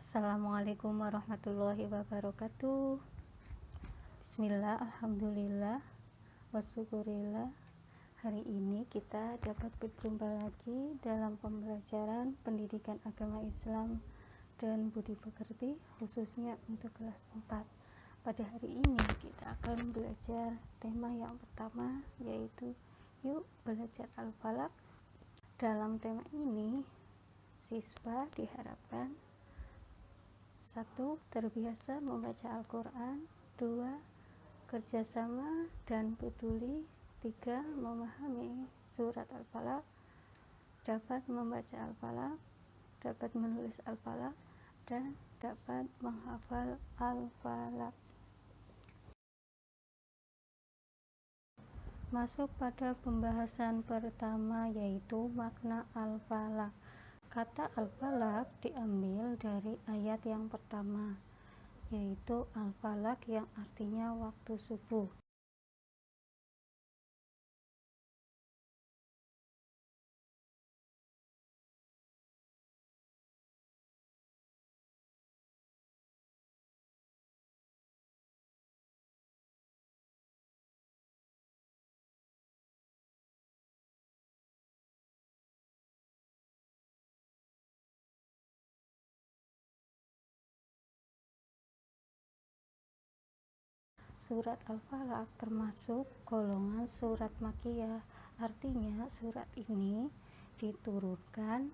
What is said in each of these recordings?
Assalamualaikum warahmatullahi wabarakatuh. Bismillah, alhamdulillah, wasyukurillah. Hari ini kita dapat berjumpa lagi dalam pembelajaran pendidikan agama Islam dan budi pekerti, khususnya untuk kelas 4. Pada hari ini kita akan belajar tema yang pertama, yaitu yuk belajar Al-Falaq. Dalam tema ini siswa diharapkan 1. Terbiasa membaca Al-Quran. 2. Kerjasama dan peduli. 3. Memahami surat Al-Falaq, dapat membaca Al-Falaq, dapat menulis Al-Falaq, dan dapat menghafal Al-Falaq. Masuk pada pembahasan pertama, yaitu makna Al-Falaq. Kata Al-Falaq diambil dari ayat yang pertama, yaitu Al-Falaq yang artinya waktu subuh. Surat Al-Falaq termasuk golongan surat Makkiyah, artinya surat ini diturunkan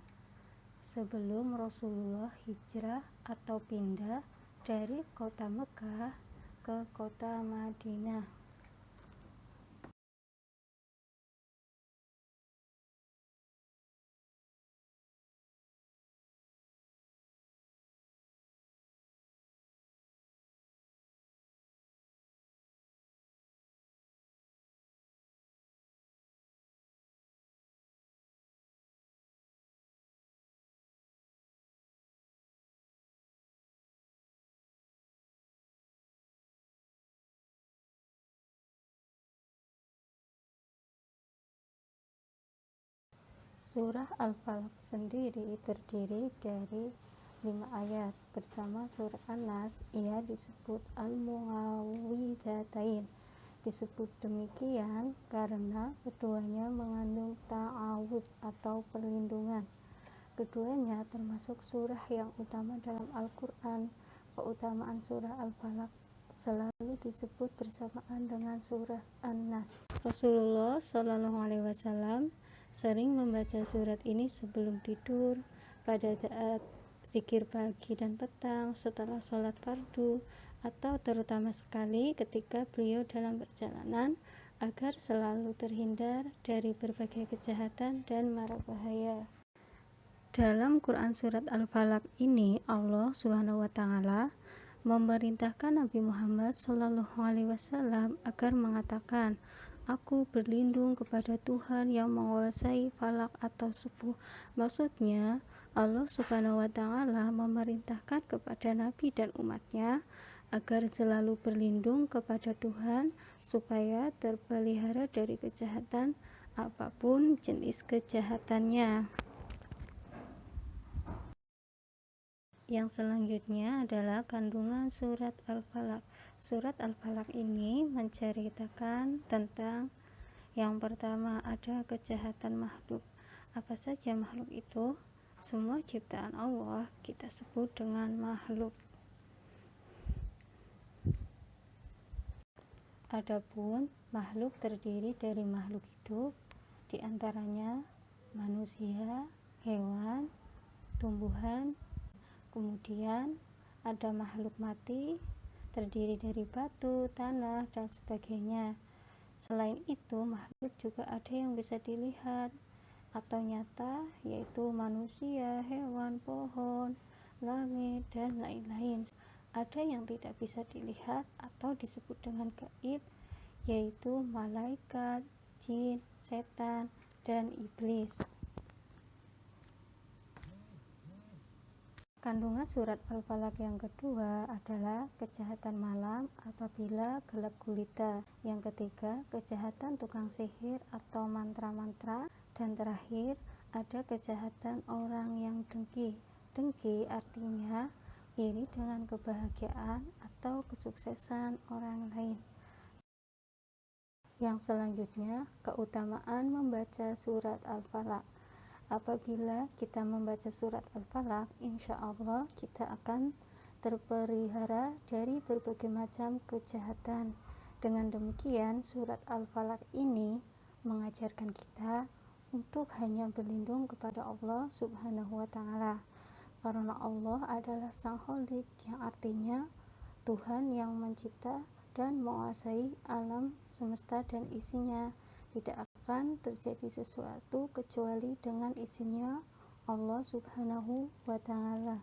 sebelum Rasulullah hijrah atau pindah dari kota Mekah ke kota Madinah. Surah Al-Falaq sendiri terdiri dari 5 ayat. Bersama surah An-Nas, ia disebut Al-Mu'awwidzatain. Disebut demikian karena keduanya mengandung ta'awudz atau perlindungan. Keduanya termasuk surah yang utama dalam Al-Quran. Keutamaan surah Al-Falaq selalu disebut bersamaan dengan surah An-Nas. Rasulullah SAW sering membaca surat ini sebelum tidur, pada saat zikir pagi dan petang, setelah sholat fardu, atau terutama sekali ketika beliau dalam perjalanan, agar selalu terhindar dari berbagai kejahatan dan mara bahaya. Dalam Quran surat Al-Falaq ini, Allah SWT memerintahkan Nabi Muhammad SAW agar mengatakan, "Aku berlindung kepada Tuhan yang menguasai falak atau subuh." Maksudnya, Allah SWT memerintahkan kepada Nabi dan umatnya agar selalu berlindung kepada Tuhan supaya terpelihara dari kejahatan apapun jenis kejahatannya. Yang selanjutnya adalah kandungan surat Al-Falaq. Surat Al-Falaq ini menceritakan tentang yang pertama, ada kejahatan makhluk. Apa saja makhluk itu? Semua ciptaan Allah kita sebut dengan makhluk. Adapun makhluk terdiri dari makhluk hidup, diantaranya manusia, hewan, tumbuhan. Kemudian ada makhluk mati, terdiri dari batu, tanah, dan sebagainya. Selain itu, makhluk juga ada yang bisa dilihat atau nyata, yaitu manusia, hewan, pohon, langit, dan lain-lain. Ada yang tidak bisa dilihat atau disebut dengan gaib, yaitu malaikat, jin, setan, dan iblis. Kandungan surat Al-Falaq yang kedua adalah kejahatan malam apabila gelap gulita. Yang ketiga, kejahatan tukang sihir atau mantra-mantra. Dan terakhir, ada kejahatan orang yang dengki. Dengki artinya iri dengan kebahagiaan atau kesuksesan orang lain. Yang selanjutnya, keutamaan membaca surat Al-Falaq. Apabila kita membaca surat Al-Falaq, insya Allah kita akan terpelihara dari berbagai macam kejahatan. Dengan demikian, surat Al-Falaq ini mengajarkan kita untuk hanya berlindung kepada Allah Subhanahu wa Ta'ala, karena Allah adalah Sang Khalik, yang artinya Tuhan yang mencipta dan menguasai alam semesta dan isinya. Tidak akan terjadi sesuatu kecuali dengan izinnya Allah Subhanahu wa Ta'ala.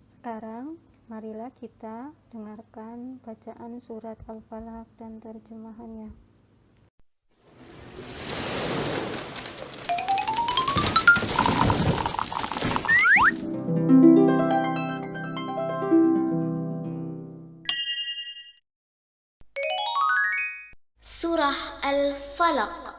Sekarang marilah kita dengarkan bacaan surat Al-Falaq dan terjemahannya. Surah Al-Falaq.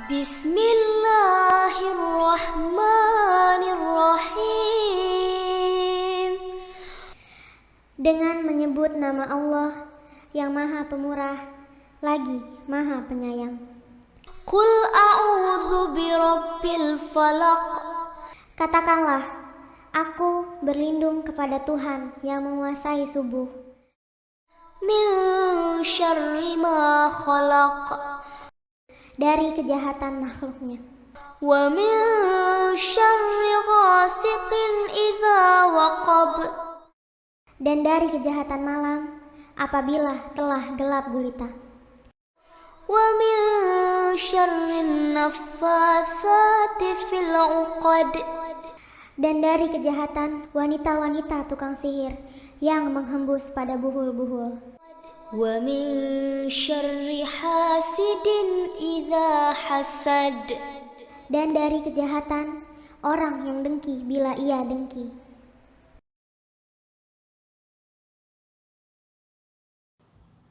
Bismillahirrahmanirrahim. Dengan menyebut nama Allah yang Maha Pemurah lagi Maha Penyayang. Qul a'udzu birabbil falaq. Katakanlah, aku berlindung kepada Tuhan yang menguasai subuh. Min syarri ma khalaq. Dari kejahatan makhluknya. Wa min syarri ghasiqin idza waqab. Dan dari kejahatan malam apabila telah gelap gulita. Wa min syarri naffatsati fil 'uqad. Dan dari kejahatan wanita-wanita tukang sihir yang menghembus pada buhul-buhul. Wa min syarri hasidin idza hasad. Dan dari kejahatan orang yang dengki bila ia dengki.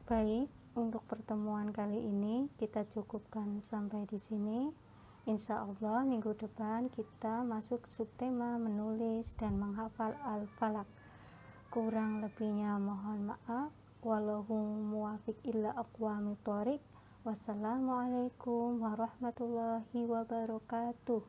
Baik, untuk pertemuan kali ini kita cukupkan sampai di sini. Insya Allah minggu depan kita masuk subtema menulis dan menghafal Al-Falaq. Kurang lebihnya mohon maaf. Wallahu muwafiq illa aqwamit thoriq. Wassalamualaikum warahmatullahi wabarakatuh.